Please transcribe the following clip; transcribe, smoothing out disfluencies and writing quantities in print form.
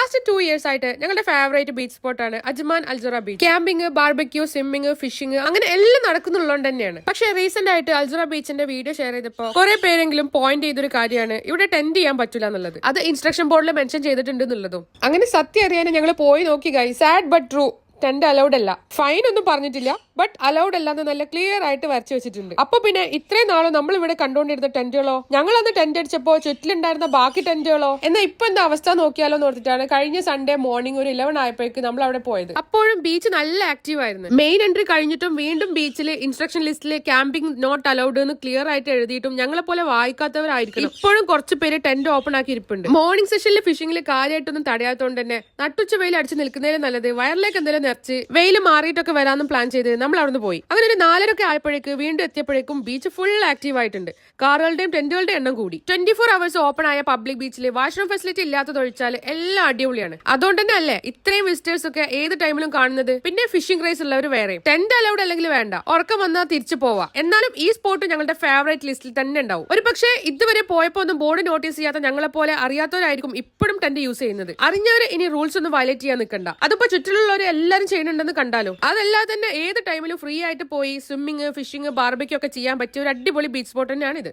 Last 2 years ആയിട്ട് ഞങ്ങളുടെ favourite beach സ്പോട്ടാണ് Ajman Al Zorah beach. Camping, barbecue, swimming, fishing അങ്ങനെ എല്ലാം നടക്കുന്നുള്ളതുകൊണ്ട് തന്നെയാണ്. പക്ഷേ റീസെന്റ് ആയിട്ട് അൽജുറ ബീച്ചിന്റെ വീഡിയോ ഷെയർ ചെയ്തപ്പോൾ കുറെ പേരെങ്കിലും പോയിന്റ് ചെയ്തൊരു കാര്യമാണ് ഇവിടെ ടെന്റ് ചെയ്യാൻ പറ്റില്ല എന്നുള്ളത്. അത് ഇൻസ്ട്രക്ഷൻ ബോർഡിൽ മെൻഷൻ ചെയ്തിട്ടുണ്ട് എന്നുള്ളതും. അങ്ങനെ സത്യം അറിയാൻ ഞങ്ങൾ പോയി നോക്കി guys. Sad but true. Tent allowed അല്ല. ഫൈൻ ഒന്നും പറഞ്ഞിട്ടില്ല, ബട്ട് അലൗഡ് അല്ലാന്ന് നല്ല ക്ലിയർ ആയിട്ട് വരച്ചു വെച്ചിട്ടുണ്ട്. അപ്പൊ പിന്നെ ഇത്രയും നാളും നമ്മൾ ഇവിടെ കണ്ടുകൊണ്ടിരുന്ന ടെന്റുകളോ, ഞങ്ങൾ അന്ന് ടെന്റ് അടിച്ചപ്പോ ചുറ്റിലുണ്ടായിരുന്ന ബാക്കി ടെന്റുകളോ എന്നാ ഇപ്പൊ എന്താ അവസ്ഥ നോക്കിയാലോ എന്ന് ഓർത്തിട്ടാണ് കഴിഞ്ഞ സൺഡേ മോർണിംഗ് ഒരു 11 ആയപ്പോഴേക്ക് നമ്മൾ അവിടെ പോയത്. അപ്പോഴും ബീച്ച് നല്ല ആക്റ്റീവ് ആയിരുന്നു. മെയിൻ എൻട്രി കഴിഞ്ഞിട്ടും വീണ്ടും ബീച്ചിൽ ഇൻസ്ട്രക്ഷൻ ലിസ്റ്റില് ക്യാമ്പിംഗ് നോട്ട് അലൗഡ് എന്ന് ക്ലിയർ ആയിട്ട് എഴുതിയിട്ടും ഞങ്ങളെ പോലെ വായിക്കാത്തവരായിരിക്കും ഇപ്പോഴും കുറച്ച് പേര് ടെന്റ് ഓപ്പൺ ആക്കി ഇരിപ്പുണ്ട്. മോർണിംഗ് സെഷനിൽ ഫിഷിംഗിൽ കാര്യമായിട്ടൊന്നും തടയാത്തോണ്ട് തന്നെ നട്ടുച്ച വെയിൽ അടിച്ച് നിൽക്കുന്നതിലും നല്ലത് വയറിലേക്ക് എന്തെങ്കിലും നിറച്ച് വെയിൽ മാറിയിട്ടൊക്കെ വരാമെന്നും പ്ലാൻ ചെയ്ത് നമ്മൾ അവിടെ പോയി. അങ്ങനെ ഒരു 4:30 ആയപ്പോഴേക്ക് വീണ്ടും എത്തിയപ്പോഴേക്കും ബീച്ച് ഫുൾ ആക്റ്റീവ് ആയിട്ടുണ്ട്. കാറുകളുടെയും ടെന്റുകളുടെയും എണ്ണം കൂടി. 24 hours ഓപ്പൺ ആയ പബ്ലിക് ബീച്ചിൽ വാഷ്റൂം ഫെസിലിറ്റി ഇല്ലാത്തതൊഴിച്ചാൽ എല്ലാം അടിപൊളിയാണ്. അതുകൊണ്ട് തന്നെ അല്ലേ ഇത്രയും വിസിറ്റേഴ്സ് ഒക്കെ ഏത് ടൈമിലും കാണുന്നത്. പിന്നെ ഫിഷിംഗ് ക്രേസ് ഉള്ളവർ വേറെ. ടെന്റ് അലൗഡ് അല്ലെങ്കിൽ വേണ്ട, ഉറക്കം വന്നാൽ തിരിച്ചു പോവാം. എന്നാലും ഈ സ്പോട്ട് ഞങ്ങളുടെ ഫേവറേറ്റ് ലിസ്റ്റിൽ തന്നെ ഉണ്ടാവും. ഒരു പക്ഷേ ഇതുവരെ പോയപ്പോ ഒന്നും ബോർഡ് നോട്ടീസ് ചെയ്യാത്ത ഞങ്ങളെ പോലെ അറിയാത്തവരായിരിക്കും ഇപ്പോഴും ടെന്റ് യൂസ് ചെയ്യുന്നത്. അറിഞ്ഞവര് ഇനി റൂൾസ് ഒന്നും വയലേറ്റ് ചെയ്യാൻ നിൽക്കണ്ട. അതിപ്പോ ചുറ്റിലുള്ളവർ എല്ലാവരും ചെയ്യുന്നുണ്ടെന്ന് കണ്ടാലോ. അതല്ലാതെ തന്നെ ഏത് ടൈമിലും ഫ്രീ ആയിട്ട് പോയി സ്വിമ്മിങ്, ഫിഷിംഗ്, ബാർബക്യൂ ഒക്കെ ചെയ്യാൻ പറ്റിയ ഒരു അടിപൊളി ബീച്ച് സ്പോട്ട് തന്നെയാണ് ഇത്.